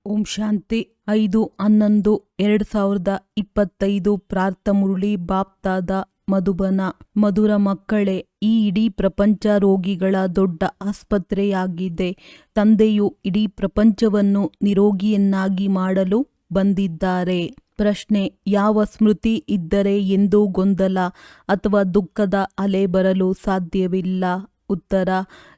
ಓಂ ಶಾಂತಿ 5/11/2025 ಪ್ರಾರ್ಥಮುರಳಿ ಬಾಪ್ತಾದ ಮಧುಬನ. ಮಧುರ ಮಕ್ಕಳೇ, ಈ ಇಡೀ ಪ್ರಪಂಚ ರೋಗಿಗಳ ದೊಡ್ಡ ಆಸ್ಪತ್ರೆಯಾಗಿದೆ. ತಂದೆಯು ಇಡೀ ಪ್ರಪಂಚವನ್ನು ನಿರೋಗಿಯನ್ನಾಗಿ ಮಾಡಲು ಬಂದಿದ್ದಾರೆ. ಪ್ರಶ್ನೆ: ಯಾವ ಸ್ಮೃತಿ ಇದ್ದರೆ ಎಂದೂ ಗೊಂದಲ ಅಥವಾ ದುಃಖದ ಅಲೆ ಬರಲು ಸಾಧ್ಯವಿಲ್ಲ? ಉತ್ತರ: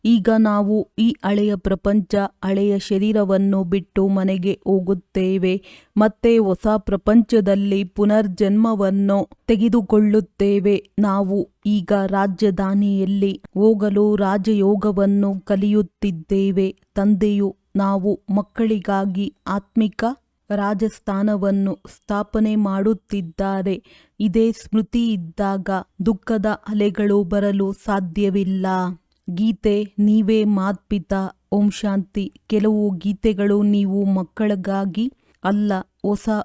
ಈಗ ನಾವು ಈ ಹಳೆಯ ಪ್ರಪಂಚ, ಹಳೆಯ ಶರೀರವನ್ನು ಬಿಟ್ಟು ಮನೆಗೆ ಹೋಗುತ್ತೇವೆ. ಮತ್ತೆ ಹೊಸ ಪ್ರಪಂಚದಲ್ಲಿ ಪುನರ್ಜನ್ಮವನ್ನು ತೆಗೆದುಕೊಳ್ಳುತ್ತೇವೆ. ನಾವು ಈಗ ರಾಜಧಾನಿಯಲ್ಲಿ ಹೋಗಲು ರಾಜಯೋಗವನ್ನು ಕಲಿಯುತ್ತಿದ್ದೇವೆ. ತಂದೆಯು ನಾವು ಮಕ್ಕಳಿಗಾಗಿ ಆತ್ಮಿಕ ರಾಜಸ್ಥಾನವನ್ನು ಸ್ಥಾಪನೆ ಮಾಡುತ್ತಿದ್ದಾರೆ. ಇದೇ ಸ್ಮೃತಿ ಇದ್ದಾಗ ದುಃಖದ ಅಲೆಗಳು ಬರಲು ಸಾಧ್ಯವಿಲ್ಲ. ಗೀತೆ: ನೀವೇ ಮಾತ್ಪಿತಾ. ಓಂ ಶಾಂತಿ. ಕೆಲವು ಗೀತೆಗಳು ನೀವು ಮಕ್ಕಳಿಗಾಗಿ ಅಲ್ಲ,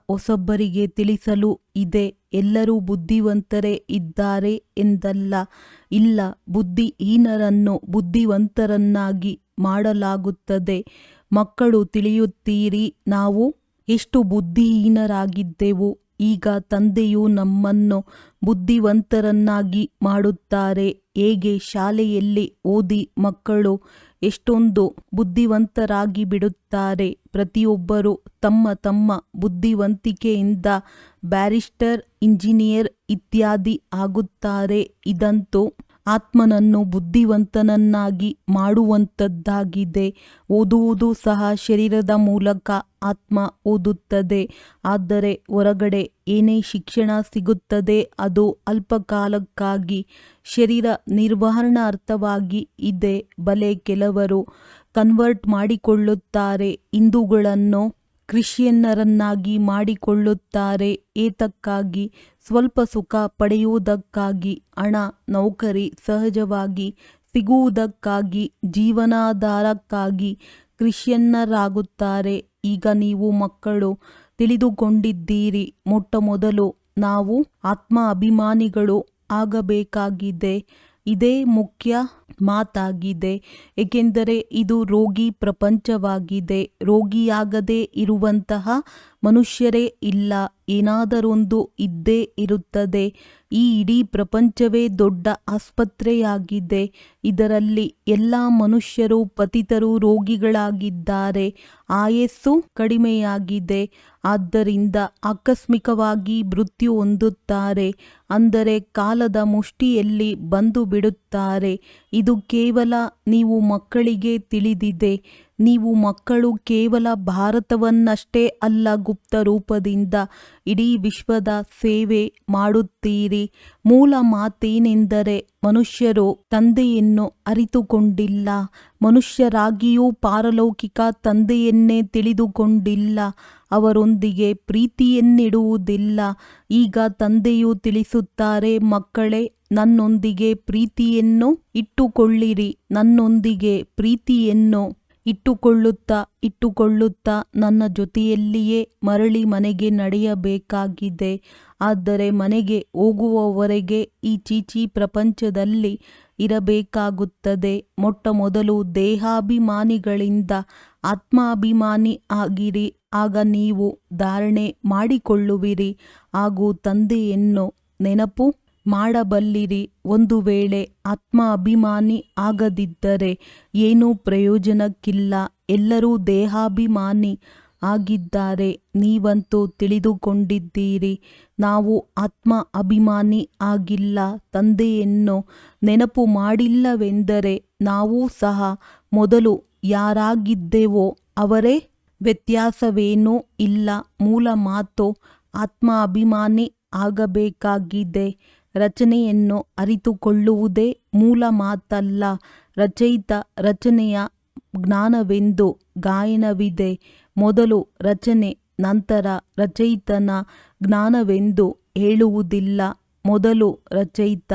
ಹೊಸಬರಿಗೆ ತಿಳಿಸಲು ಇದೆ. ಎಲ್ಲರೂ ಬುದ್ಧಿವಂತರೇ ಇದ್ದಾರೆ ಎಂದಲ್ಲ. ಇಲ್ಲ, ಬುದ್ಧಿಹೀನರನ್ನು ಬುದ್ಧಿವಂತರನ್ನಾಗಿ ಮಾಡಲಾಗುತ್ತದೆ. ಮಕ್ಕಳು ತಿಳಿಯುತ್ತೀರಿ, ನಾವು ಎಷ್ಟು ಬುದ್ಧಿಹೀನರಾಗಿದ್ದೆವು. ಈಗ ತಂದೆಯು ನಮ್ಮನ್ನು ಬುದ್ಧಿವಂತರನ್ನಾಗಿ ಮಾಡುತ್ತಾರೆ. ಹೇಗೆ ಶಾಲೆಯಲ್ಲಿ ಓದಿ ಮಕ್ಕಳು ಎಷ್ಟೊಂದು ಬುದ್ಧಿವಂತರಾಗಿ ಬಿಡುತ್ತಾರೆ. ಪ್ರತಿಯೊಬ್ಬರು ತಮ್ಮ ತಮ್ಮ ಬುದ್ಧಿವಂತಿಕೆಯಿಂದ ಬ್ಯಾರಿಸ್ಟರ್, ಇಂಜಿನಿಯರ್ ಇತ್ಯಾದಿ ಆಗುತ್ತಾರೆ. ಇದಂತೂ ಆತ್ಮನನ್ನು ಬುದ್ಧಿವಂತನನ್ನಾಗಿ ಮಾಡುವಂಥದ್ದಾಗಿದೆ. ಓದುವುದು ಸಹ ಶರೀರದ ಮೂಲಕ ಆತ್ಮ ಓದುತ್ತದೆ. ಆದರೆ ಹೊರಗಡೆ ಏನೇ ಶಿಕ್ಷಣ ಸಿಗುತ್ತದೆ ಅದು ಅಲ್ಪಕಾಲಕ್ಕಾಗಿ, ಶರೀರ ನಿರ್ವಹಣಾರ್ಥವಾಗಿ ಇದೆ. ಬಲೆ ಕೆಲವರು ಕನ್ವರ್ಟ್ ಮಾಡಿಕೊಳ್ಳುತ್ತಾರೆ. ಹಿಂದೂಗಳನ್ನು ಕ್ರಿಶ್ಚಿಯನ್ನರನ್ನಾಗಿ ಮಾಡಿಕೊಳ್ಳುತ್ತಾರೆ. ಏತಕ್ಕಾಗಿ? ಸ್ವಲ್ಪ ಸುಖ ಪಡೆಯುವುದಕ್ಕಾಗಿ. ಹಣ, ನೌಕರಿ ಸಹಜವಾಗಿ ಸಿಗುವುದಕ್ಕಾಗಿ, ಜೀವನಾಧಾರಕ್ಕಾಗಿ ಕ್ರಿಶ್ಚಿಯನ್ನರಾಗುತ್ತಾರೆ. ಈಗ ನೀವು ಮಕ್ಕಳು ತಿಳಿದುಕೊಂಡಿದ್ದೀರಿ. ಮೊಟ್ಟಮೊದಲು ನಾವು ಆತ್ಮ ಅಭಿಮಾನಿಗಳು ಆಗಬೇಕಾಗಿದೆ. ಇದೇ ಮುಖ್ಯ ಮಾತಾಗಿದೆ. ಏಕೆಂದರೆ ಇದು ರೋಗಿ ಪ್ರಪಂಚವಾಗಿದೆ. ರೋಗಿಯಾಗದೇ ಇರುವಂತಹ ಮನುಷ್ಯರೇ ಇಲ್ಲ. ಏನಾದರೊಂದು ಇದ್ದೇ ಇರುತ್ತದೆ. ಈ ಇಡೀ ಪ್ರಪಂಚವೇ ದೊಡ್ಡ ಆಸ್ಪತ್ರೆಯಾಗಿದೆ. ಇದರಲ್ಲಿ ಎಲ್ಲ ಮನುಷ್ಯರು ಪತಿತರು ರೋಗಿಗಳಾಗಿದ್ದಾರೆ. ಆಯಸ್ಸು ಕಡಿಮೆಯಾಗಿದೆ. ಆದ್ದರಿಂದ ಆಕಸ್ಮಿಕವಾಗಿ ಮೃತ್ಯು ಹೊಂದುತ್ತಾರೆ. ಅಂದರೆ ಕಾಲದ ಮುಷ್ಟಿಯಲ್ಲಿ ಬಂದು ಬಿಡುತ್ತಾರೆ. ಇದು ಕೇವಲ ನೀವು ಮಕ್ಕಳಿಗೆ ತಿಳಿದಿದೆ. ನೀವು ಮಕ್ಕಳು ಕೇವಲ ಭಾರತವನ್ನಷ್ಟೇ ಅಲ್ಲ, ಗುಪ್ತ ರೂಪದಿಂದ ಇಡೀ ವಿಶ್ವದ ಸೇವೆ ಮಾಡುತ್ತೀರಿ. ಮೂಲ ಮಾತೇನೆಂದರೆ ಮನುಷ್ಯರು ತಂದೆಯನ್ನು ಅರಿತುಕೊಂಡಿಲ್ಲ. ಮನುಷ್ಯರಾಗಿಯೂ ಪಾರಲೌಕಿಕ ತಂದೆಯನ್ನೇ ತಿಳಿದುಕೊಂಡಿಲ್ಲ. ಅವರೊಂದಿಗೆ ಪ್ರೀತಿಯನ್ನಿಡುವುದಿಲ್ಲ. ಈಗ ತಂದೆಯು ತಿಳಿಸುತ್ತಾರೆ, ಮಕ್ಕಳೇ, ನನ್ನೊಂದಿಗೆ ಪ್ರೀತಿಯನ್ನು ಇಟ್ಟುಕೊಳ್ಳಿರಿ. ನನ್ನೊಂದಿಗೆ ಪ್ರೀತಿಯನ್ನು ಇಟ್ಟುಕೊಳ್ಳುತ್ತಾ ನನ್ನ ಜೊತೆಯಲ್ಲಿಯೇ ಮರಳಿ ಮನೆಗೆ ನಡೆಯಬೇಕಾಗಿದೆ. ಆದರೆ ಮನೆಗೆ ಹೋಗುವವರೆಗೆ ಈ ಚೀಚಿ ಪ್ರಪಂಚದಲ್ಲಿ ಇರಬೇಕಾಗುತ್ತದೆ. ಮೊಟ್ಟಮೊದಲು ದೇಹಾಭಿಮಾನಿಗಳಿಂದ ಆತ್ಮಾಭಿಮಾನಿ ಆಗಿರಿ. ಆಗ ನೀವು ಧಾರಣೆ ಮಾಡಿಕೊಳ್ಳುವಿರಿ ಹಾಗೂ ತಂದೆಯನ್ನು ನೆನಪು ಮಾಡಬಲ್ಲಿರಿ. ಒಂದು ವೇಳೆ ಆತ್ಮ ಅಭಿಮಾನಿ ಆಗದಿದ್ದರೆ ಏನೂ ಪ್ರಯೋಜನಕ್ಕಿಲ್ಲ. ಎಲ್ಲರೂ ದೇಹಾಭಿಮಾನಿ ಆಗಿದ್ದಾರೆ. ನೀವಂತೂ ತಿಳಿದುಕೊಂಡಿದ್ದೀರಿ, ನಾವು ಆತ್ಮ ಅಭಿಮಾನಿ ಆಗಿಲ್ಲ. ತಂದೆಯನ್ನು ನೆನಪು ಮಾಡಿಲ್ಲವೆಂದರೆ ನಾವು ಸಹ ಮೊದಲು ಯಾರಾಗಿದ್ದೆವೋ ಅವರೇ. ವ್ಯತ್ಯಾಸವೇನೂ ಇಲ್ಲ. ಮೂಲ ಮಾತು ಆತ್ಮ ಅಭಿಮಾನಿ ಆಗಬೇಕಾಗಿದೆ. ರಚನೆಯನ್ನು ಅರಿತುಕೊಳ್ಳುವುದೇ ಮೂಲ ಮಾತಲ್ಲ. ರಚಯಿತ ರಚನೆಯ ಜ್ಞಾನವೆಂದು ಗಾಯನವಿದೆ. ಮೊದಲು ರಚನೆ, ನಂತರ ರಚಯಿತನ ಜ್ಞಾನವೆಂದು ಹೇಳುವುದಿಲ್ಲ. ಮೊದಲು ರಚಯಿತ,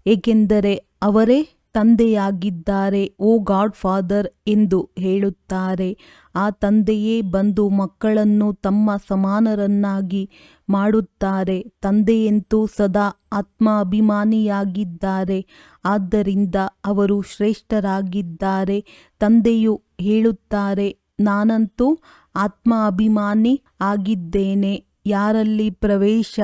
ಏಕೆಂದರೆ ಅವರೇ ತಂದೆಯಾಗಿದ್ದಾರೆ. ಓ ಗಾಡ್ ಫಾದರ್ ಎಂದು ಹೇಳುತ್ತಾರೆ. ಆ ತಂದೆಯೇ ಬಂದು ಮಕ್ಕಳನ್ನು ತಮ್ಮ ಸಮಾನರನ್ನಾಗಿ ಮಾಡುತ್ತಾರೆ. ತಂದೆಯಂತೂ ಸದಾ ಆತ್ಮ ಅಭಿಮಾನಿಯಾಗಿದ್ದಾರೆ. ಆದ್ದರಿಂದ ಅವರು ಶ್ರೇಷ್ಠರಾಗಿದ್ದಾರೆ. ತಂದೆಯು ಹೇಳುತ್ತಾರೆ, ನಾನಂತೂ ಆತ್ಮ ಅಭಿಮಾನಿ ಆಗಿದ್ದೇನೆ. ಯಾರಲ್ಲಿ ಪ್ರವೇಶ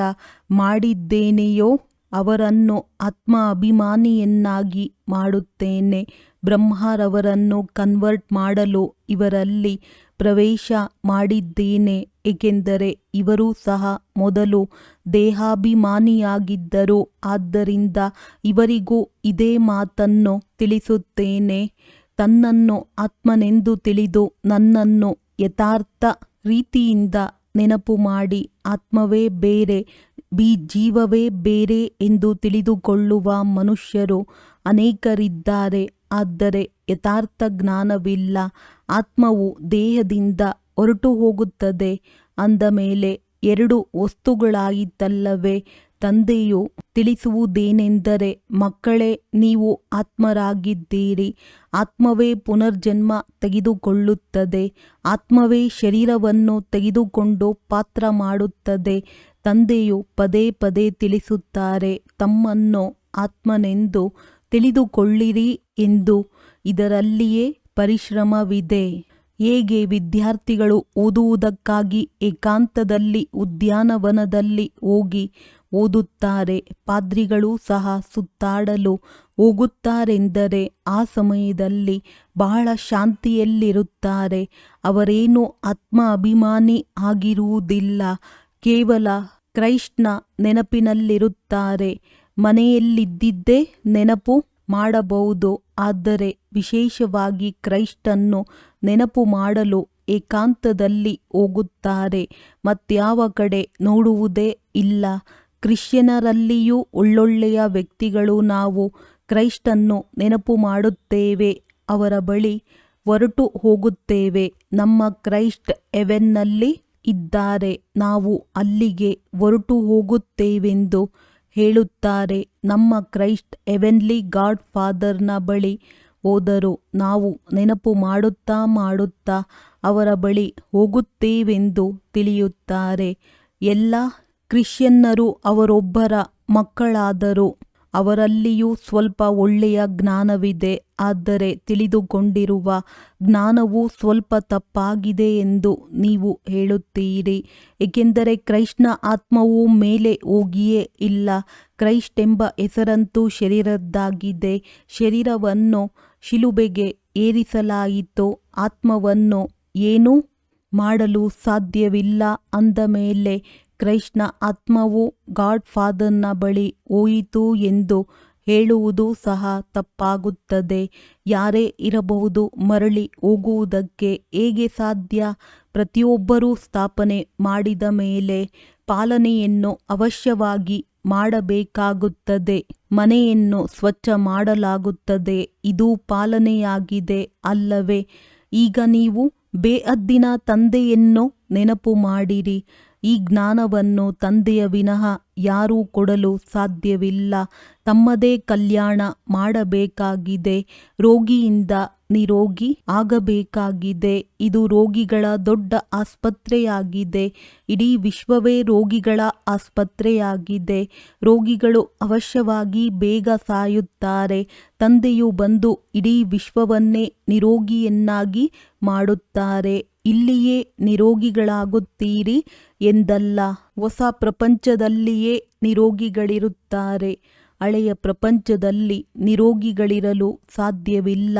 ಮಾಡಿದ್ದೇನೆಯೋ ಅವರನ್ನು ಆತ್ಮ ಅಭಿಮಾನಿಯನ್ನಾಗಿ ಮಾಡುತ್ತೇನೆ. ಬ್ರಹ್ಮರವರನ್ನು ಕನ್ವರ್ಟ್ ಮಾಡಲು ಇವರಲ್ಲಿ ಪ್ರವೇಶ ಮಾಡಿದ್ದೇನೆ, ಏಕೆಂದರೆ ಇವರೂ ಸಹ ಮೊದಲು ದೇಹಾಭಿಮಾನಿಯಾಗಿದ್ದರು. ಆದ್ದರಿಂದ ಇವರಿಗೂ ಇದೇ ಮಾತನ್ನು ತಿಳಿಸುತ್ತೇನೆ. ತನ್ನನ್ನು ಆತ್ಮನೆಂದು ತಿಳಿದು ನನ್ನನ್ನು ಯಥಾರ್ಥ ರೀತಿಯಿಂದ ನೆನಪು ಮಾಡಿ ಆತ್ಮವೇ ಬೇರೆ, ಜೀವವೇ ಬೇರೆ ಎಂದು ತಿಳಿದುಕೊಳ್ಳುವ ಮನುಷ್ಯರು ಅನೇಕರಿದ್ದಾರೆ. ಆದರೆ ಯಥಾರ್ಥ ಜ್ಞಾನವಿಲ್ಲ. ಆತ್ಮವು ದೇಹದಿಂದ ಹೊರಟು ಹೋಗುತ್ತದೆ ಅಂದ ಮೇಲೆ ಎರಡು ವಸ್ತುಗಳಾಯಿತಲ್ಲವೇ. ತಂದೆಯು ತಿಳಿಸುವುದೇನೆಂದರೆ, ಮಕ್ಕಳೇ, ನೀವು ಆತ್ಮರಾಗಿದ್ದೀರಿ. ಆತ್ಮವೇ ಪುನರ್ಜನ್ಮ ತೆಗೆದುಕೊಳ್ಳುತ್ತದೆ. ಆತ್ಮವೇ ಶರೀರವನ್ನು ತೆಗೆದುಕೊಂಡು ಪಾತ್ರ ಮಾಡುತ್ತದೆ. ತಂದೆಯು ಪದೇ ಪದೇ ತಿಳಿಸುತ್ತಾರೆ, ತಮ್ಮನ್ನು ಆತ್ಮನೆಂದು ತಿಳಿದುಕೊಳ್ಳಿರಿ ಎಂದು. ಇದರಲ್ಲಿಯೇ ಪರಿಶ್ರಮವಿದೆ. ಹೇಗೆ ವಿದ್ಯಾರ್ಥಿಗಳು ಓದುವುದಕ್ಕಾಗಿ ಏಕಾಂತದಲ್ಲಿ ಉದ್ಯಾನವನದಲ್ಲಿ ಹೋಗಿ ಓದುತ್ತಾರೆ, ಪಾದ್ರಿಗಳೂ ಸಹ ಸುತ್ತಾಡಲು ಹೋಗುತ್ತಾರೆಂದರೆ ಆ ಸಮಯದಲ್ಲಿ ಬಹಳ ಶಾಂತಿಯಲ್ಲಿರುತ್ತಾರೆ. ಅವರೇನು ಆತ್ಮ ಅಭಿಮಾನಿ ಆಗಿರುವುದಿಲ್ಲ, ಕೇವಲ ಕ್ರೈಸ್ಟ್ನ ನೆನಪಿನಲ್ಲಿರುತ್ತಾರೆ. ಮನೆಯಲ್ಲಿದ್ದಿದ್ದೇ ನೆನಪು ಮಾಡಬಹುದು, ಆದರೆ ವಿಶೇಷವಾಗಿ ಕ್ರೈಸ್ಟನ್ನು ನೆನಪು ಮಾಡಲು ಏಕಾಂತದಲ್ಲಿ ಹೋಗುತ್ತಾರೆ. ಮತ್ಯಾವ ಕಡೆ ನೋಡುವುದೇ ಇಲ್ಲ. ಕ್ರಿಶ್ಚಿಯನರಲ್ಲಿಯೂ ಒಳ್ಳೊಳ್ಳೆಯ ವ್ಯಕ್ತಿಗಳು ನಾವು ಕ್ರೈಸ್ಟನ್ನು ನೆನಪು ಮಾಡುತ್ತೇವೆ, ಅವರ ಬಳಿ ಹೊರಟು ಹೋಗುತ್ತೇವೆ. ನಮ್ಮ ಕ್ರೈಸ್ಟ್ ಹೆವೆನ್ನಲ್ಲಿ ಇದ್ದಾರೆ, ನಾವು ಅಲ್ಲಿಗೆ ಹೊರಟು ಹೋಗುತ್ತೇವೆಂದು ಹೇಳುತ್ತಾರೆ. ನಮ್ಮ ಕ್ರೈಸ್ಟ್ ಹೆವೆನ್ಲಿ ಗಾಡ್ ಫಾದರ್ನ ಬಳಿ ಹೋದರು. ನಾವು ನೆನಪು ಮಾಡುತ್ತಾ ಮಾಡುತ್ತಾ ಅವರ ಬಳಿ ಹೋಗುತ್ತೇವೆಂದು ತಿಳಿಯುತ್ತಾರೆ. ಎಲ್ಲ ಕ್ರಿಶ್ಚಿಯನ್ನರು ಅವರೊಬ್ಬರ ಮಕ್ಕಳಾದರು. ಅವರಲ್ಲಿಯೂ ಸ್ವಲ್ಪ ಒಳ್ಳೆಯ ಜ್ಞಾನವಿದೆ, ಆದರೆ ತಿಳಿದುಕೊಂಡಿರುವ ಜ್ಞಾನವು ಸ್ವಲ್ಪ ತಪ್ಪಾಗಿದೆ ಎಂದು ನೀವು ಹೇಳುತ್ತೀರಿ. ಏಕೆಂದರೆ ಕ್ರೈಸ್ಟ್ನ ಆತ್ಮವು ಮೇಲೆ ಹೋಗಿಯೇ ಇಲ್ಲ. ಕ್ರೈಸ್ಟ್ ಎಂಬ ಹೆಸರಂತೂ ಶರೀರದ್ದಾಗಿದೆ. ಶರೀರವನ್ನು ಶಿಲುಬೆಗೆ ಏರಿಸಲಾಯಿತು. ಆತ್ಮವನ್ನು ಏನೂ ಮಾಡಲು ಸಾಧ್ಯವಿಲ್ಲ ಅಂದ ಮೇಲೆ ಕ್ರೈಸ್ಟ್ನ ಆತ್ಮವು ಗಾಡ್ ಫಾದರ್ನ ಬಳಿ ಹೋಯಿತು ಎಂದು ಹೇಳುವುದು ಸಹ ತಪ್ಪಾಗುತ್ತದೆ. ಯಾರೇ ಇರಬಹುದು, ಮರಳಿ ಹೋಗುವುದಕ್ಕೆ ಹೇಗೆ ಸಾಧ್ಯ? ಪ್ರತಿಯೊಬ್ಬರೂ ಸ್ಥಾಪನೆ ಮಾಡಿದ ಮೇಲೆ ಪಾಲನೆಯನ್ನು ಅವಶ್ಯವಾಗಿ ಮಾಡಬೇಕಾಗುತ್ತದೆ. ಮನೆಯನ್ನು ಸ್ವಚ್ಛ ಮಾಡಲಾಗುತ್ತದೆ. ಇದು ಪಾಲನೆಯಾಗಿದೆ ಅಲ್ಲವೇ? ಈಗ ನೀವು ಬೇಹದ್ದಿನ ತಂದೆಯನ್ನು ನೆನಪು ಮಾಡಿರಿ. ಈ ಜ್ಞಾನವನ್ನು ತಂದೆಯ ವಿನಃ ಯಾರೂ ಕೊಡಲು ಸಾಧ್ಯವಿಲ್ಲ. ತಮ್ಮದೇ ಕಲ್ಯಾಣ ಮಾಡಬೇಕಾಗಿದೆ. ರೋಗಿಯಿಂದ ನಿರೋಗಿ ಆಗಬೇಕಾಗಿದೆ. ಇದು ರೋಗಿಗಳ ದೊಡ್ಡ ಆಸ್ಪತ್ರೆಯಾಗಿದೆ. ಇಡೀ ವಿಶ್ವವೇ ರೋಗಿಗಳ ಆಸ್ಪತ್ರೆಯಾಗಿದೆ. ರೋಗಿಗಳು ಅವಶ್ಯವಾಗಿ ಬೇಗ ಸಾಯುತ್ತಾರೆ. ತಂದೆಯು ಬಂದು ಇಡೀ ವಿಶ್ವವನ್ನೇ ನಿರೋಗಿಯನ್ನಾಗಿ ಮಾಡುತ್ತಾರೆ. ಇಲ್ಲಿಯೇ ನಿರೋಗಿಗಳಾಗುತ್ತೀರಿ ಎಂದಲ್ಲ, ಹೊಸ ಪ್ರಪಂಚದಲ್ಲಿಯೇ ನಿರೋಗಿಗಳಿರುತ್ತಾರೆ. ಹಳೆಯ ಪ್ರಪಂಚದಲ್ಲಿ ನಿರೋಗಿಗಳಿರಲು ಸಾಧ್ಯವಿಲ್ಲ.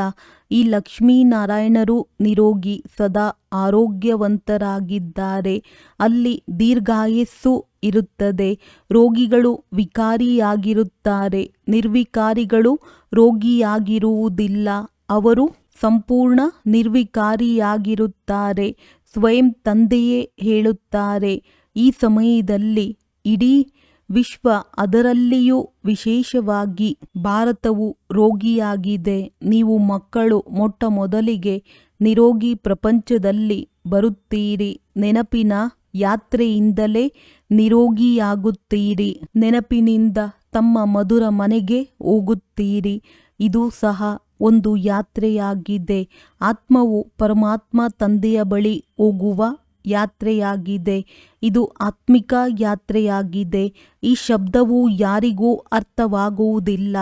ಈ ಲಕ್ಷ್ಮೀನಾರಾಯಣರು ನಿರೋಗಿ, ಸದಾ ಆರೋಗ್ಯವಂತರಾಗಿದ್ದಾರೆ. ಅಲ್ಲಿ ದೀರ್ಘಾಯಸ್ಸು ಇರುತ್ತದೆ. ರೋಗಿಗಳು ವಿಕಾರಿಯಾಗಿರುತ್ತಾರೆ. ನಿರ್ವಿಕಾರಿಗಳು ರೋಗಿಯಾಗಿರುವುದಿಲ್ಲ. ಅವರು ಸಂಪೂರ್ಣ ನಿರ್ವಿಕಾರಿಯಾಗಿರುತ್ತಾರೆ. ಸ್ವಯಂ ತಂದೆಯೇ ಹೇಳುತ್ತಾರೆ, ಈ ಸಮಯದಲ್ಲಿ ಇಡೀ ವಿಶ್ವ, ಅದರಲ್ಲಿಯೂ ವಿಶೇಷವಾಗಿ ಭಾರತವು ರೋಗಿಯಾಗಿದೆ. ನೀವು ಮಕ್ಕಳು ಮೊಟ್ಟ ಮೊದಲಿಗೆ ನಿರೋಗಿ ಪ್ರಪಂಚದಲ್ಲಿ ಬರುತ್ತೀರಿ. ನೆನಪಿನ ಯಾತ್ರೆಯಿಂದಲೇ ನಿರೋಗಿಯಾಗುತ್ತೀರಿ. ನೆನಪಿನಿಂದ ತಮ್ಮ ಮಧುರ ಮನೆಗೆ ಹೋಗುತ್ತೀರಿ. ಇದು ಸಹ ಒಂದು ಯಾತ್ರೆಯಾಗಿದೆ. ಆತ್ಮವು ಪರಮಾತ್ಮ ತಂದೆಯ ಬಳಿ ಹೋಗುವ ಯಾತ್ರೆಯಾಗಿದೆ. ಇದು ಆತ್ಮಿಕ ಯಾತ್ರೆಯಾಗಿದೆ. ಈ ಶಬ್ದವು ಯಾರಿಗೂ ಅರ್ಥವಾಗುವುದಿಲ್ಲ.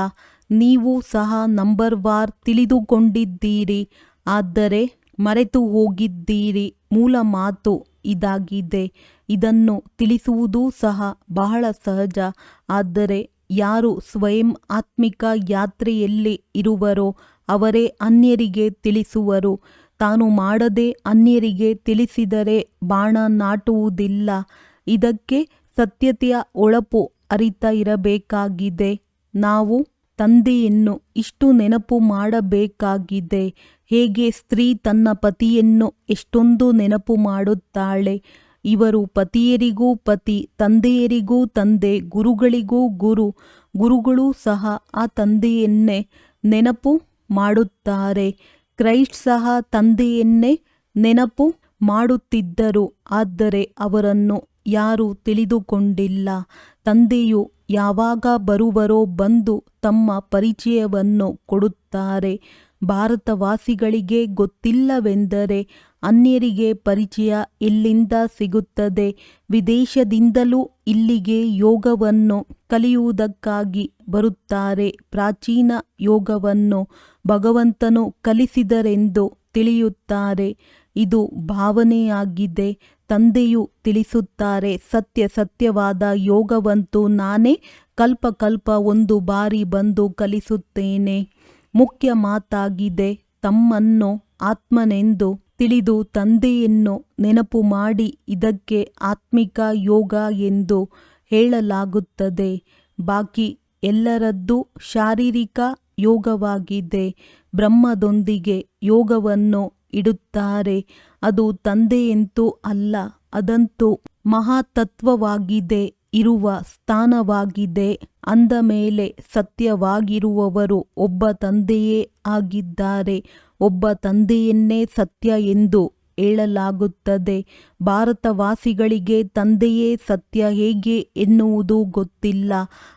ನೀವು ಸಹ ನಂಬರ್ ವಾರ್ ತಿಳಿದುಕೊಂಡಿದ್ದೀರಿ. ಆದರೆ ಮರೆತು ಹೋಗಿದ್ದೀರಿ. ಮೂಲ ಮಾತು ಇದಾಗಿದೆ. ಇದನ್ನು ತಿಳಿಸುವುದೂ ಸಹ ಬಹಳ ಸಹಜ. ಆದರೆ ಯಾರು ಸ್ವಯಂ ಆತ್ಮಿಕ ಯಾತ್ರೆಯಲ್ಲಿ ಇರುವರೋ ಅವರೇ ಅನ್ಯರಿಗೆ ತಿಳಿಸುವರು. ತಾನು ಮಾಡದೆ ಅನ್ಯರಿಗೆ ತಿಳಿಸಿದರೆ ಬಾಣ ನಾಟುವುದಿಲ್ಲ. ಇದಕ್ಕೆ ಸತ್ಯತೆಯ ಹೊಳಪು ಅರಿತಾ ಇರಬೇಕಾಗಿದೆ. ನಾವು ತಂದೆಯನ್ನು ಇಷ್ಟು ನೆನಪು ಮಾಡಬೇಕಾಗಿದೆ. ಹೇಗೆ ಸ್ತ್ರೀ ತನ್ನ ಪತಿಯನ್ನು ಎಷ್ಟೊಂದು ನೆನಪು ಮಾಡುತ್ತಾಳೆ. ಇವರು ಪತಿಯರಿಗೂ ಪತಿ, ತಂದೆಯರಿಗೂ ತಂದೆ, ಗುರುಗಳಿಗೂ ಗುರು. ಗುರುಗಳೂ ಸಹ ಆ ತಂದೆಯನ್ನೇ ನೆನಪು ಮಾಡುತ್ತಾರೆ. ಕ್ರೈಸ್ಟ್ ಸಹ ತಂದೆಯನ್ನೇ ನೆನಪು ಮಾಡುತ್ತಿದ್ದರು. ಆದರೆ ಅವರನ್ನು ಯಾರೂ ತಿಳಿದುಕೊಂಡಿಲ್ಲ. ತಂದೆಯು ಯಾವಾಗ ಬರುವರೋ ಬಂದು ತಮ್ಮ ಪರಿಚಯವನ್ನು ಕೊಡುತ್ತಾರೆ. ಭಾರತವಾಸಿಗಳಿಗೆ ಗೊತ್ತಿಲ್ಲವೆಂದರೆ ಅನ್ಯರಿಗೆ ಪರಿಚಯ ಎಲ್ಲಿಂದ ಸಿಗುತ್ತದೆ? ವಿದೇಶದಿಂದಲೂ ಇಲ್ಲಿಗೆ ಯೋಗವನ್ನು ಕಲಿಯುವುದಕ್ಕಾಗಿ ಬರುತ್ತಾರೆ. ಪ್ರಾಚೀನ ಯೋಗವನ್ನು ಭಗವಂತನು ಕಲಿಸಿದರೆಂದು ತಿಳಿಯುತ್ತಾರೆ. ಇದು ಭಾವನೆಯಾಗಿದೆ. ತಂದೆಯು ತಿಳಿಸುತ್ತಾರೆ, ಸತ್ಯವಾದ ಯೋಗವಂತೂ ನಾನೇ ಕಲ್ಪ ಒಂದು ಬಾರಿ ಬಂದು ಕಲಿಸುತ್ತೇನೆ. ಮುಖ್ಯ ಮಾತಾಗಿದೆ. ತಮ್ಮನ್ನು ಆತ್ಮನೆಂದು ತಿಳಿದು ತಂದೆಯನ್ನು ನೆನಪು ಮಾಡಿ ಇದಕ್ಕೆ ಆತ್ಮಿಕ ಯೋಗ ಎಂದು ಹೇಳಲಾಗುತ್ತದೆ. ಬಾಕಿ ಎಲ್ಲರದ್ದು ಶಾರೀರಿಕ ಯೋಗವಾಗಿದೆ. ಬ್ರಹ್ಮದೊಂದಿಗೆ ಯೋಗವನ್ನು ಇಡುತ್ತಾರೆ. ಅದು ತಂದೆಯಂತೂ ಅಲ್ಲ, ಅದಂತೂ ಮಹಾತತ್ವವಾಗಿದೆ, ಇರುವ ಸ್ಥಾನವಾಗಿದೆ. ಅಂದ ಮೇಲೆ ಸತ್ಯವಾಗಿರುವವರು ಒಬ್ಬ ತಂದೆಯೇ ಆಗಿದ್ದಾರೆ. ಒಬ್ಬ ತಂದೆಯನ್ನೇ ಸತ್ಯ ಎಂದು ಹೇಳಲಾಗುತ್ತದೆ. ಭಾರತವಾಸಿಗಳಿಗೆ ತಂದೆಯೇ ಸತ್ಯ ಹೇಗೆ ಎನ್ನುವುದು ಗೊತ್ತಿಲ್ಲ.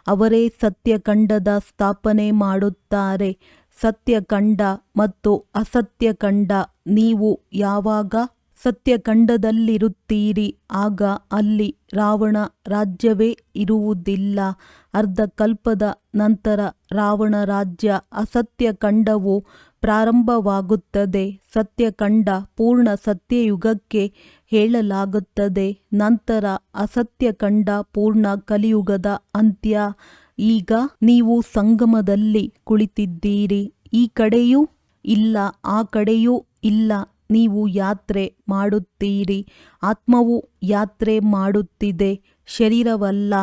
ಅವರೇ ಸತ್ಯಖಂಡದ ಸ್ಥಾಪನೆ ಮಾಡುತ್ತಾರೆ. ಸತ್ಯಖಂಡ ಮತ್ತು ಅಸತ್ಯಖಂಡ. ನೀವು ಯಾವಾಗ ಸತ್ಯಖಂಡದಲ್ಲಿರುತ್ತೀರಿ ಆಗ ಅಲ್ಲಿ ರಾವಣ ರಾಜ್ಯವೇ ಇರುವುದಿಲ್ಲ. ಅರ್ಧಕಲ್ಪದ ನಂತರ ರಾವಣ ರಾಜ್ಯ ಅಸತ್ಯಖಂಡವು ಪ್ರಾರಂಭವಾಗುತ್ತದೆ. ಸತ್ಯಖಂಡ ಪೂರ್ಣ ಸತ್ಯಯುಗಕ್ಕೆ ಹೇಳಲಾಗುತ್ತದೆ. ನಂತರ ಅಸತ್ಯಖಂಡ ಪೂರ್ಣ ಕಲಿಯುಗದ ಅಂತ್ಯ. ಈಗ ನೀವು ಸಂಗಮದಲ್ಲಿ ಕುಳಿತಿದ್ದೀರಿ. ಈ ಕಡೆಯೂ ಇಲ್ಲ, ಆ ಕಡೆಯೂ ಇಲ್ಲ. ನೀವು ಯಾತ್ರೆ ಮಾಡುತ್ತೀರಿ. ಆತ್ಮವು ಯಾತ್ರೆ ಮಾಡುತ್ತಿದೆ, ಶರೀರವಲ್ಲ.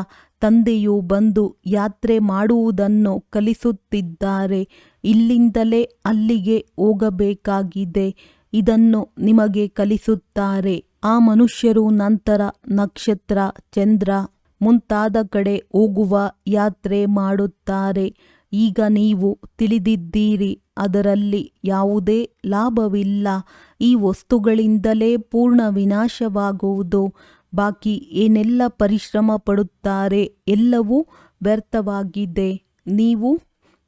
ತಂದೆಯು ಬಂದು ಯಾತ್ರೆ ಮಾಡುವುದನ್ನು ಕಲಿಸುತ್ತಿದ್ದಾರೆ. ಇಲ್ಲಿಂದಲೇ ಅಲ್ಲಿಗೆ ಹೋಗಬೇಕಾಗಿದೆ. ಇದನ್ನು ನಿಮಗೆ ಕಲಿಸುತ್ತಾರೆ. ಆ ಮನುಷ್ಯರು ನಂತರ ನಕ್ಷತ್ರ, ಚಂದ್ರ ಮುಂತಾದ ಕಡೆ ಹೋಗುವ ಯಾತ್ರೆ ಮಾಡುತ್ತಾರೆ. ಈಗ ನೀವು ತಿಳಿದಿದ್ದೀರಿ, ಅದರಲ್ಲಿ ಯಾವುದೇ ಲಾಭವಿಲ್ಲ. ಈ ವಸ್ತುಗಳಿಂದಲೇ ಪೂರ್ಣ ವಿನಾಶವಾಗುವುದು. ಬಾಕಿ ಏನೆಲ್ಲ ಪರಿಶ್ರಮ ಪಡುತ್ತಾರೆ ಎಲ್ಲವೂ ವ್ಯರ್ಥವಾಗಿದೆ. ನೀವು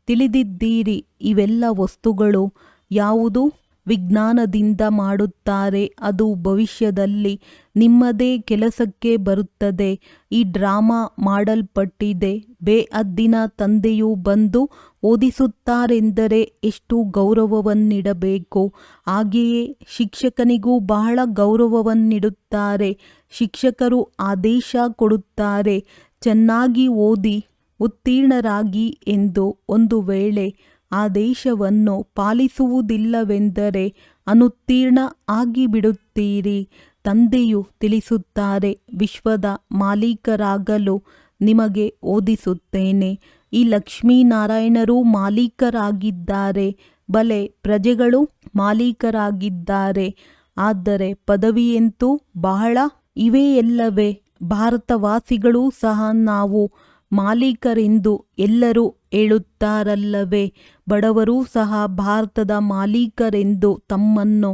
ತಿಳಿದಿದ್ದೀರಿ, ಇವೆಲ್ಲ ವಸ್ತುಗಳು ಯಾವುದು ವಿಜ್ಞಾನದಿಂದ ಮಾಡುತ್ತಾರೆ. ಅದು ಭವಿಷ್ಯದಲ್ಲಿ ನಿಮ್ಮದೇ ಕೆಲಸಕ್ಕೆ ಬರುತ್ತದೆ. ಈ ಡ್ರಾಮಾ ಮಾಡಲ್ಪಟ್ಟಿದೆ. ಬೇಅದ್ದಿನ ತಂದೆಯು ಬಂದು ಓದಿಸುತ್ತಾರೆಂದರೆ ಎಷ್ಟು ಗೌರವವನ್ನಿಡಬೇಕು. ಹಾಗೆಯೇ ಶಿಕ್ಷಕನಿಗೂ ಬಹಳ ಗೌರವವನ್ನಿಡುತ್ತಾರೆ. ಶಿಕ್ಷಕರು ಆದೇಶ ಕೊಡುತ್ತಾರೆ, ಚೆನ್ನಾಗಿ ಓದಿ ಉತ್ತೀರ್ಣರಾಗಿ ಎಂದು. ಒಂದು ವೇಳೆ ಆದೇಶವನ್ನು ಪಾಲಿಸುವುದಿಲ್ಲವೆಂದರೆ ಅನುತ್ತೀರ್ಣ ಆಗಿಬಿಡುತ್ತೀರಿ. ತಂದೆಯು ತಿಳಿಸುತ್ತಾರೆ, ವಿಶ್ವದ ಮಾಲೀಕರಾಗಲು ನಿಮಗೆ ಓದಿಸುತ್ತೇನೆ. ಈ ಲಕ್ಷ್ಮೀನಾರಾಯಣರು ಮಾಲೀಕರಾಗಿದ್ದಾರೆ. ಬಲೆ, ಪ್ರಜೆಗಳು ಮಾಲೀಕರಾಗಿದ್ದಾರೆ. ಆದರೆ ಪದವಿಯಂತೂ ಬಹಳ ಇವೆಯಲ್ಲವೇ? ಭಾರತವಾಸಿಗಳೂ ಸಹ ನಾವು ಮಾಲೀಕರೆಂದು ಎಲ್ಲರೂ ಹೇಳುತ್ತಾರಲ್ಲವೇ? ಬಡವರೂ ಸಹ ಭಾರತದ ಮಾಲೀಕರೆಂದು ತಮ್ಮನ್ನು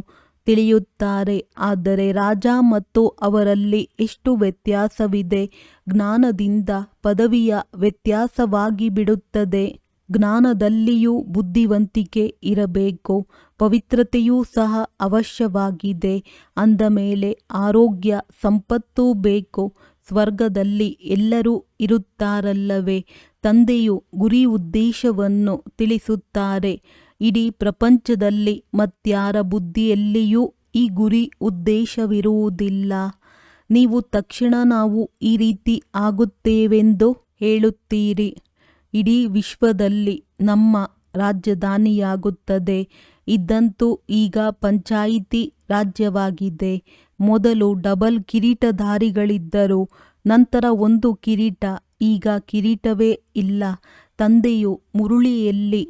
ತಿಳಿಯುತ್ತಾರೆ. ಆದರೆ ರಾಜ ಮತ್ತು ಅವರಲ್ಲಿ ಎಷ್ಟು ವ್ಯತ್ಯಾಸವಿದೆ. ಜ್ಞಾನದಿಂದ ಪದವಿಯ ವ್ಯತ್ಯಾಸವಾಗಿ ಬಿಡುತ್ತದೆ. ಜ್ಞಾನದಲ್ಲಿಯೂ ಬುದ್ಧಿವಂತಿಕೆ ಇರಬೇಕು. ಪವಿತ್ರತೆಯೂ ಸಹ ಅವಶ್ಯವಾಗಿದೆ. ಅಂದ ಮೇಲೆ ಆರೋಗ್ಯ, ಸಂಪತ್ತೂ ಬೇಕು. ಸ್ವರ್ಗದಲ್ಲಿ ಎಲ್ಲರೂ ಇರುತ್ತಾರಲ್ಲವೇ? ತಂದೆಯು ಗುರಿ ಉದ್ದೇಶವನ್ನು ತಿಳಿಸುತ್ತಾರೆ. ಇಡೀ ಪ್ರಪಂಚದಲ್ಲಿ ಮತ್ಯಾರ ಬುದ್ಧಿಯಲ್ಲಿಯೂ ಈ ಗುರಿ ಉದ್ದೇಶವಿರುವುದಿಲ್ಲ. ನೀವು ತಕ್ಷಣ ನಾವು ಈ ರೀತಿ ಆಗುತ್ತೇವೆಂದು ಹೇಳುತ್ತೀರಿ. ಇಡೀ ವಿಶ್ವದಲ್ಲಿ ನಮ್ಮ ರಾಜಧಾನಿಯಾಗುತ್ತದೆ. ಇದಂತೂ ಈಗ ಪಂಚಾಯಿತಿ ರಾಜ್ಯವಾಗಿದೆ. ಮೊದಲು ಡಬಲ್ ಕಿರೀಟಧಾರಿಗಳಿದ್ದರು, ನಂತರ ಒಂದು ಕಿರೀಟ, ಈಗ ಕಿರೀಟವೇ ಇಲ್ಲ. ತಂದೆಯು ಮುರುಳಿಯಲ್ಲಿ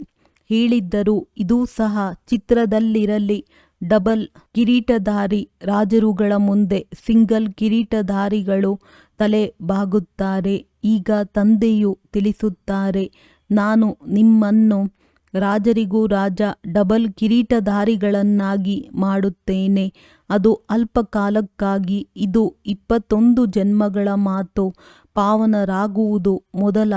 ಹೇಳಿದ್ದರು, ಇದೂ ಸಹ ಚಿತ್ರದಲ್ಲಿರಲಿ. ಡಬಲ್ ಕಿರೀಟಧಾರಿ ರಾಜರುಗಳ ಮುಂದೆ ಸಿಂಗಲ್ ಕಿರೀಟಧಾರಿಗಳು ತಲೆ ಬಾಗುತ್ತಾರೆ. ಈಗ ತಂದೆಯು ತಿಳಿಸುತ್ತಾರೆ, ನಾನು ನಿಮ್ಮನ್ನು ರಾಜರಿಗೂ ರಾಜ ಡಬಲ್ ಕಿರೀಟಧಾರಿಗಳನ್ನಾಗಿ ಮಾಡುತ್ತೇನೆ. ಅದು ಅಲ್ಪ ಕಾಲಕ್ಕಾಗಿ. ಇದು 21 ಜನ್ಮಗಳ ಮಾತು. ಪಾವನರಾಗುವುದು ಮೊದಲ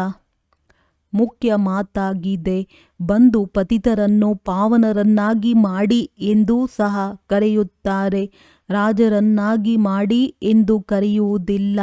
ಮುಖ್ಯ ಮಾತಾಗಿದೆ. ಬಂದು ಪತಿತರನ್ನು ಪಾವನರನ್ನಾಗಿ ಮಾಡಿ ಎಂದೂ ಸಹ ಕರೆಯುತ್ತಾರೆ, ರಾಜರನ್ನಾಗಿ ಮಾಡಿ ಎಂದು ಕರೆಯುವುದಿಲ್ಲ.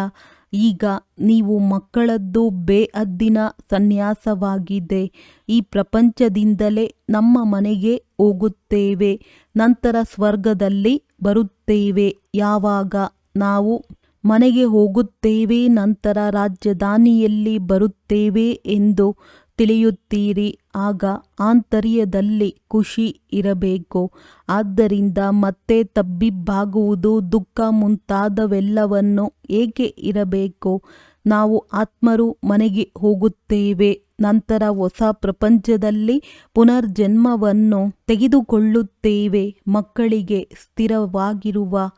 ಈಗ ನೀವು ಮಕ್ಕಳದ್ದು ಬೇಹದ್ದಿನ ಸನ್ಯಾಸವಾಗಿದೆ. ಈ ಪ್ರಪಂಚದಿಂದಲೇ ನಮ್ಮ ಮನೆಗೆ ಹೋಗುತ್ತೇವೆ, ನಂತರ ಸ್ವರ್ಗದಲ್ಲಿ ಬರುತ್ತೇವೆ. ಯಾವಾಗ ನಾವು ಮನೆಗೆ ಹೋಗುತ್ತೇವೆ, ನಂತರ ರಾಜಧಾನಿಯಲ್ಲಿ ಬರುತ್ತೇವೆ ಎಂದು ತಿಳಿಯುತ್ತೀರಿ, ಆಗ ಆಂತರ್ಯದಲ್ಲಿ ಖುಷಿ ಇರಬೇಕು. ಆದ್ದರಿಂದ ಮತ್ತೆ ತಬ್ಬಿಬ್ಬಾಗುವುದು, ದುಃಖ ಮುಂತಾದವೆಲ್ಲವನ್ನು ಏಕೆ ಇರಬೇಕು? ನಾವು ಆತ್ಮರು ಮನೆಗೆ ಹೋಗುತ್ತೇವೆ, ನಂತರ ಹೊಸ ಪ್ರಪಂಚದಲ್ಲಿ ಪುನರ್ಜನ್ಮವನ್ನು ತೆಗೆದುಕೊಳ್ಳುತ್ತೇವೆ. ಮಕ್ಕಳಿಗೆ ಸ್ಥಿರವಾಗಿರುವ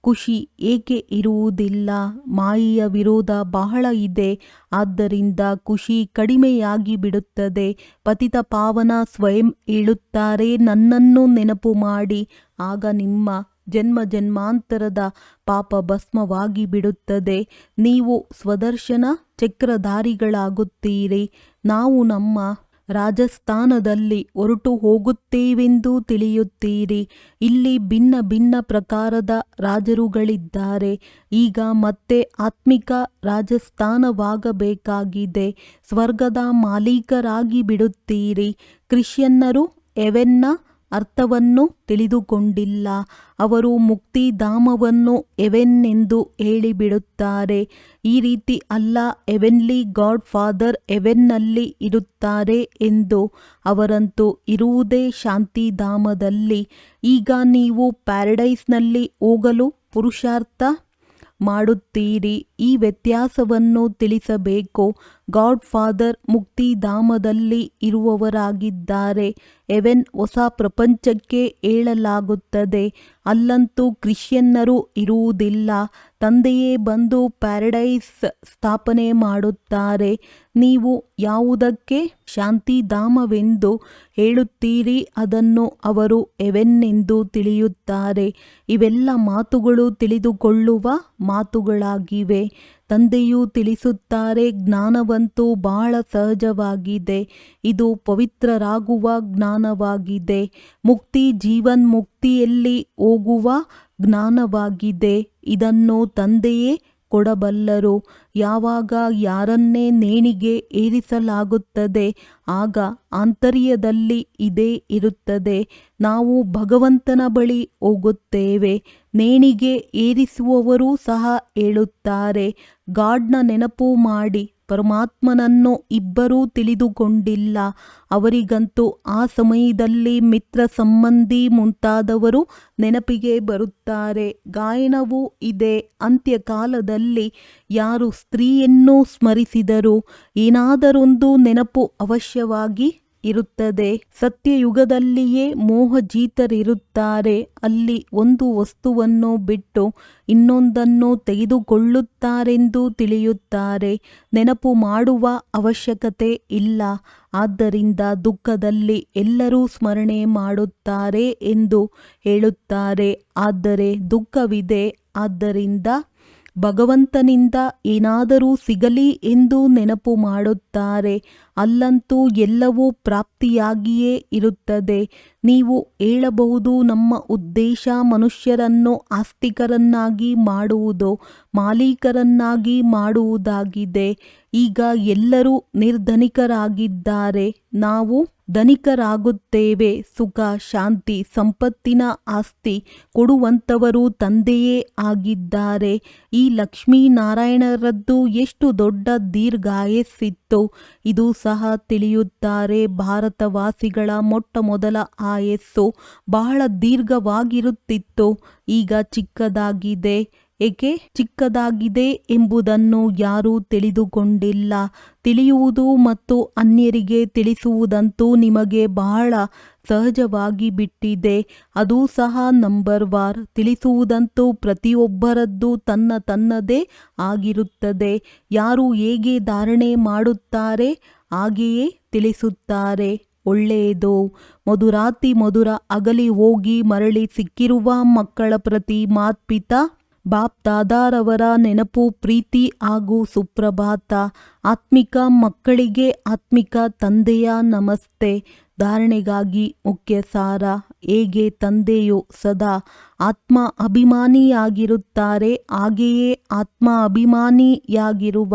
ಖುಷಿ ಏಕೆ ಇರುವುದಿಲ್ಲ? ಮಾಯೆಯ ವಿರೋಧ ಬಹಳ ಇದೆ, ಆದ್ದರಿಂದ ಖುಷಿ ಕಡಿಮೆಯಾಗಿ ಬಿಡುತ್ತದೆ. ಪತಿತ ಪಾವನ ಸ್ವಯಂ ಹೇಳುತ್ತಾರೆ, ನನ್ನನ್ನು ನೆನಪು ಮಾಡಿ, ಆಗ ನಿಮ್ಮ ಜನ್ಮ ಜನ್ಮಾಂತರದ ಪಾಪ ಭಸ್ಮವಾಗಿ ಬಿಡುತ್ತದೆ. ನೀವು ಸ್ವದರ್ಶನ ಚಕ್ರಧಾರಿಗಳಾಗುತ್ತೀರಿ. ನಾವು ನಮ್ಮ ರಾಜಸ್ಥಾನದಲ್ಲಿ ಹೊರಟು ಹೋಗುತ್ತೇವೆಂದು ತಿಳಿಯುತ್ತೀರಿ. ಇಲ್ಲಿ ಭಿನ್ನ ಭಿನ್ನ ಪ್ರಕಾರದ ರಾಜರುಗಳಿದ್ದಾರೆ. ಈಗ ಮತ್ತೆ ಆತ್ಮಿಕ ರಾಜಸ್ಥಾನವಾಗಬೇಕಾಗಿದೆ. ಸ್ವರ್ಗದ ಮಾಲೀಕರಾಗಿ ಬಿಡುತ್ತೀರಿ. ಕ್ರಿಶ್ಚಿಯನ್ನರು ಹೆವೆನ್ನ ಅರ್ಥವನ್ನು ತಿಳಿದುಕೊಂಡಿಲ್ಲ. ಅವರು ಮುಕ್ತಿಧಾಮವನ್ನು ಹೆವೆನ್ ಎಂದು ಹೇಳಿಬಿಡುತ್ತಾರೆ. ಈ ರೀತಿ ಅಲ್ಲ, ಹೆವೆನ್ಲಿ ಗಾಡ್ ಫಾದರ್ ಹೆವೆನ್ನಲ್ಲಿ ಇರುತ್ತಾರೆ ಎಂದು. ಅವರಂತೂ ಇರುವುದೇ ಶಾಂತಿಧಾಮದಲ್ಲಿ. ಈಗ ನೀವು ಪ್ಯಾರಡೈಸ್ನಲ್ಲಿ ಹೋಗಲು ಪುರುಷಾರ್ಥ ಮಾಡುತ್ತೀರಿ. ಈ ವ್ಯತ್ಯಾಸವನ್ನು ತಿಳಿಸಬೇಕು. ಗಾಡ್ ಫಾದರ್ ಮುಕ್ತಿಧಾಮದಲ್ಲಿ ಇರುವವರಾಗಿದ್ದಾರೆ. ಹೆವೆನ್ ಹೊಸ ಪ್ರಪಂಚಕ್ಕೆ ಹೇಳಲಾಗುತ್ತದೆ. ಅಲ್ಲಂತೂ ಕ್ರಿಶ್ಚಿಯನ್ನರು ಇರುವುದಿಲ್ಲ. ತಂದೆಯೇ ಬಂದು ಪ್ಯಾರಡೈಸ್ ಸ್ಥಾಪನೆ ಮಾಡುತ್ತಾರೆ. ನೀವು ಯಾವುದಕ್ಕೆ ಶಾಂತಿಧಾಮವೆಂದು ಹೇಳುತ್ತೀರಿ, ಅದನ್ನು ಅವರು ಹೆವೆನ್ನೆಂದು ತಿಳಿಯುತ್ತಾರೆ. ಇವೆಲ್ಲ ಮಾತುಗಳು ತಿಳಿದುಕೊಳ್ಳುವ ಮಾತುಗಳಾಗಿವೆ. ತಂದೆಯು ತಿಳಿಸುತ್ತಾರೆ, ಜ್ಞಾನವಂತೂ ಬಹಳ ಸಹಜವಾಗಿದೆ. ಇದು ಪವಿತ್ರರಾಗುವ ಜ್ಞಾನವಾಗಿದೆ. ಮುಕ್ತಿ ಜೀವನ್ಮುಕ್ತಿಯಲ್ಲಿ ಹೋಗುವ ಜ್ಞಾನವಾಗಿದೆ. ಇದನ್ನು ತಂದೆಯೇ ಕೊಡಬಲ್ಲರು. ಯಾವಾಗ ಯಾರನ್ನೇ ನೇಣಿಗೆ ಏರಿಸಲಾಗುತ್ತದೆ, ಆಗ ಆಂತರ್ಯದಲ್ಲಿ ಇದೇ ಇರುತ್ತದೆ. ನಾವು ಭಗವಂತನ ಬಳಿ ಹೋಗುತ್ತೇವೆ. ನೇಣಿಗೆ ಏರಿಸುವವರೂ ಸಹ ಹೇಳುತ್ತಾರೆ, ಗಾಡ್ನ ನೆನಪು ಮಾಡಿ. ಪರಮಾತ್ಮನನ್ನು ಇಬ್ಬರೂ ತಿಳಿದುಕೊಂಡಿಲ್ಲ. ಅವರಿಗಂತೂ ಆ ಸಮಯದಲ್ಲಿ ಮಿತ್ರ ಸಂಬಂಧಿ ಮುಂತಾದವರು ನೆನಪಿಗೆ ಬರುತ್ತಾರೆ. ಗಾಯನವೂ ಇದೆ. ಅಂತ್ಯಕಾಲದಲ್ಲಿ ಯಾರು ಸ್ತ್ರೀಯನ್ನು ಸ್ಮರಿಸಿದರೂ ಏನಾದರೊಂದು ನೆನಪು ಅವಶ್ಯವಾಗಿ ಇರುತ್ತದೆ. ಸತ್ಯಯುಗದಲ್ಲಿಯೇ ಮೋಹಜೀತರಿರುತ್ತಾರೆ. ಅಲ್ಲಿ ಒಂದು ವಸ್ತುವನ್ನು ಬಿಟ್ಟು ಇನ್ನೊಂದನ್ನು ತೆಗೆದುಕೊಳ್ಳುತ್ತಾರೆಂದು ತಿಳಿಯುತ್ತಾರೆ. ನೆನಪು ಮಾಡುವ ಅವಶ್ಯಕತೆ ಇಲ್ಲ. ಆದ್ದರಿಂದ ದುಃಖದಲ್ಲಿ ಎಲ್ಲರೂ ಸ್ಮರಣೆ ಮಾಡುತ್ತಾರೆ ಎಂದು ಹೇಳುತ್ತಾರೆ. ಆದರೆ ದುಃಖವಿದೆ, ಆದ್ದರಿಂದ ಭಗವಂತನಿಂದ ಏನಾದರೂ ಸಿಗಲಿ ಎಂದು ನೆನಪು ಮಾಡುತ್ತಾರೆ. ಅಲ್ಲಂತೂ ಎಲ್ಲವೂ ಪ್ರಾಪ್ತಿಯಾಗಿಯೇ ಇರುತ್ತದೆ. ನೀವು ಹೇಳಬಹುದು, ನಮ್ಮ ಉದ್ದೇಶ ಮನುಷ್ಯರನ್ನು ಆಸ್ತಿಕರನ್ನಾಗಿ ಮಾಡುವುದು, ಮಾಲೀಕರನ್ನಾಗಿ ಮಾಡುವುದಾಗಿದೆ. ಈಗ ಎಲ್ಲರೂ ನಿರ್ಧನಿಕರಾಗಿದ್ದಾರೆ. ನಾವು ಧನಿಕರಾಗುತ್ತೇವೆ. ಸುಖ, ಶಾಂತಿ, ಸಂಪತ್ತಿನ ಆಸ್ತಿ ಕೊಡುವಂಥವರು ತಂದೆಯೇ ಆಗಿದ್ದಾರೆ. ಈ ಲಕ್ಷ್ಮೀನಾರಾಯಣರದ್ದು ಎಷ್ಟು ದೊಡ್ಡ ದೀರ್ಘಾಯಸ್ಸಿತ್ತು, ಇದು ಸಹ ತಿಳಿಯುತ್ತಾರೆ. ಭಾರತವಾಸಿಗಳ ಮೊಟ್ಟ ಮೊದಲ ಆಯಸ್ಸು ಬಹಳ ದೀರ್ಘವಾಗಿರುತ್ತಿತ್ತು, ಈಗ ಚಿಕ್ಕದಾಗಿದೆ. ಏಕೆ ಚಿಕ್ಕದಾಗಿದೆ ಎಂಬುದನ್ನು ಯಾರೂ ತಿಳಿದುಕೊಂಡಿಲ್ಲ. ತಿಳಿಯುವುದು ಮತ್ತು ಅನ್ಯರಿಗೆ ತಿಳಿಸುವುದಂತೂ ನಿಮಗೆ ಬಹಳ ಸಹಜವಾಗಿ ಬಿಟ್ಟಿದೆ. ಅದೂ ಸಹ ನಂಬರ್ ವಾರ್. ತಿಳಿಸುವುದಂತೂ ಪ್ರತಿಯೊಬ್ಬರದ್ದು ತನ್ನದೇ ಆಗಿರುತ್ತದೆ. ಯಾರು ಹೇಗೆ ಧಾರಣೆ ಮಾಡುತ್ತಾರೆ ಹಾಗೆಯೇ ತಿಳಿಸುತ್ತಾರೆ. ಒಳ್ಳೆಯದು. ಮಧುರಾತಿ ಮಧುರ ಅಗಲಿ ಹೋಗಿ ಮರಳಿ ಸಿಕ್ಕಿರುವ ಮಕ್ಕಳ ಪ್ರತಿ ಮಾತ್ಪಿತಾ ಬಾಪ್ ದಾದಾರವರ ನೆನಪು, ಪ್ರೀತಿ ಹಾಗೂ ಸುಪ್ರಭಾತ. ಆತ್ಮಿಕ ಮಕ್ಕಳಿಗೆ ಆತ್ಮಿಕ ತಂದೆಯ ನಮಸ್ತೆ. ಧಾರಣೆಗಾಗಿ ಮುಖ್ಯ ಸಾರ. ಹೇಗೆ ತಂದೆಯು ಸದಾ ಆತ್ಮ ಅಭಿಮಾನಿಯಾಗಿರುತ್ತಾರೆ, ಹಾಗೆಯೇ ಆತ್ಮ ಅಭಿಮಾನಿಯಾಗಿರುವ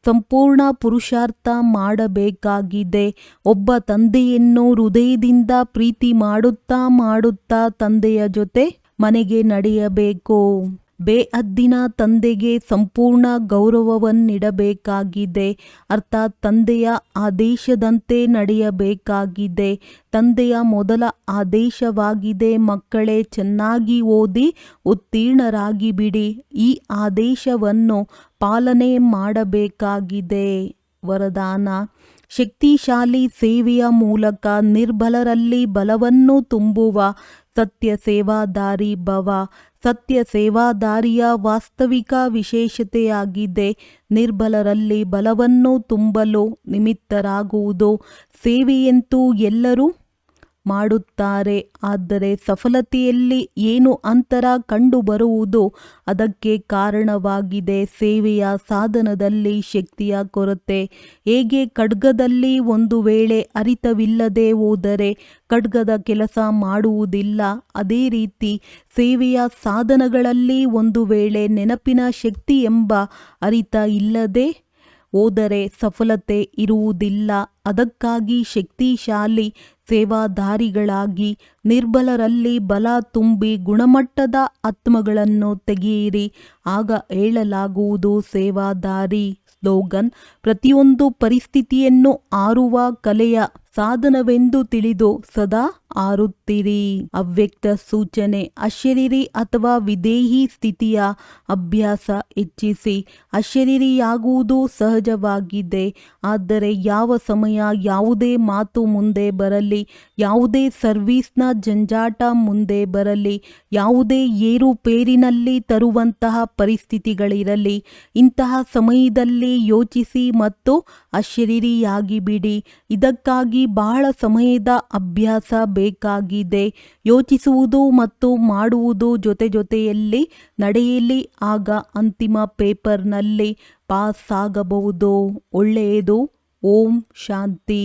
ಸಂಪೂರ್ಣ ಪುರುಷಾರ್ಥ ಮಾಡಬೇಕಾಗಿದೆ. ಒಬ್ಬ ತಂದೆಯನ್ನು ಹೃದಯದಿಂದ ಪ್ರೀತಿ ಮಾಡುತ್ತಾ ತಂದೆಯ ಜೊತೆ ಮನೆಗೆ ನಡೆಯಬೇಕು. ಬೇಹದ್ದಿನ ತಂದೆಗೆ ಸಂಪೂರ್ಣ ಗೌರವವನ್ನಿಡಬೇಕಾಗಿದೆ. ಅರ್ಥಾತ್ ತಂದೆಯ ಆದೇಶದಂತೆ ನಡೆಯಬೇಕಾಗಿದೆ. ತಂದೆಯ ಮೊದಲ ಆದೇಶವಾಗಿದೆ, ಮಕ್ಕಳೇ ಚೆನ್ನಾಗಿ ಓದಿ ಉತ್ತೀರ್ಣರಾಗಿ ಬಿಡಿ. ಈ ಆದೇಶವನ್ನು ಪಾಲನೆ ಮಾಡಬೇಕಾಗಿದೆ. ವರದಾನ: ಶಕ್ತಿಶಾಲಿ ಸೇವೆಯ ಮೂಲಕ ನಿರ್ಬಲರಲ್ಲಿ ಬಲವನ್ನು ತುಂಬುವ ಸತ್ಯ ಸೇವಾದಾರಿ ಭವ. ಸತ್ಯ ಸೇವಾದಾರಿಯ ವಾಸ್ತವಿಕ ವಿಶೇಷತೆಯಾಗಿದೆ ನಿರ್ಬಲರಲ್ಲಿ ಬಲವನ್ನು ತುಂಬಲು ನಿಮಿತ್ತರಾಗುವುದು. ಸೇವೆಯಂತೂ ಎಲ್ಲರೂ ಮಾಡುತ್ತಾರೆ, ಆದರೆ ಸಫಲತೆಯಲ್ಲಿ ಏನು ಅಂತರ ಕಂಡುಬರುವುದು ಅದಕ್ಕೆ ಕಾರಣವಾಗಿದೆ ಸೇವೆಯ ಸಾಧನದಲ್ಲಿ ಶಕ್ತಿಯ ಕೊರತೆ. ಹೇಗೆ ಖಡ್ಗದಲ್ಲಿ ಒಂದು ವೇಳೆ ಅರಿತವಿಲ್ಲದೆ ಹೋದರೆ ಖಡ್ಗದ ಕೆಲಸ ಮಾಡುವುದಿಲ್ಲ, ಅದೇ ರೀತಿ ಸೇವೆಯ ಸಾಧನಗಳಲ್ಲಿ ಒಂದು ವೇಳೆ ನೆನಪಿನ ಶಕ್ತಿ ಎಂಬ ಅರಿತ ಇಲ್ಲದೆ ಹೋದರೆ ಸಫಲತೆ ಇರುವುದಿಲ್ಲ. ಅದಕ್ಕಾಗಿ ಶಕ್ತಿಶಾಲಿ ಸೇವಾದಾರಿಗಳಾಗಿ ನಿರ್ಬಲರಲ್ಲಿ ಬಲ ತುಂಬಿ ಗುಣಮಟ್ಟದ ಆತ್ಮಗಳನ್ನು ತೆಗೆಯಿರಿ, ಆಗ ಹೇಳಲಾಗುವುದು ಸೇವಾದಾರಿ. ಸ್ಲೋಗನ್: ಪ್ರತಿಯೊಂದು ಪರಿಸ್ಥಿತಿಯನ್ನು ಆರುವ ಕಲೆಯ ಸಾಧನವೆಂದು ತಿಳಿದು ಸದಾ ಆರುತ್ತಿರಿ. ಅವ್ಯಕ್ತ ಸೂಚನೆ: ಅಶರೀರಿ ಅಥವಾ ವಿದೇಹಿ ಸ್ಥಿತಿಯ ಅಭ್ಯಾಸ ಹೆಚ್ಚಿಸಿ. ಅಶರೀರಿಯಾಗುವುದು ಸಹಜವಾಗಿದೆ, ಆದರೆ ಯಾವ ಸಮಯ ಯಾವುದೇ ಮಾತು ಮುಂದೆ ಬರಲಿ, ಯಾವುದೇ ಸರ್ವೀಸ್ನ ಜಂಜಾಟ ಮುಂದೆ ಬರಲಿ, ಯಾವುದೇ ಏರುಪೇರಿನಲ್ಲಿ ತರುವಂತಹ ಪರಿಸ್ಥಿತಿಗಳಿರಲಿ, ಇಂತಹ ಸಮಯದಲ್ಲಿ ಯೋಚಿಸಿ ಮತ್ತು ಅಶರೀರಿಯಾಗಿ ಬಿಡಿ. ಇದಕ್ಕಾಗಿ ಬಹಳ ಸಮಯದ ಅಭ್ಯಾಸ ಬೇಕಾಗಿದೆ. ಯೋಚಿಸುವುದು ಮತ್ತು ಮಾಡುವುದು ಜೊತೆಯಲ್ಲಿ ನಡೆಯಲಿ, ಆಗ ಅಂತಿಮ ಪೇಪರ್ನಲ್ಲಿ ಪಾಸ್ ಆಗಬಹುದು. ಒಳ್ಳೆಯದು. ಓಂ ಶಾಂತಿ.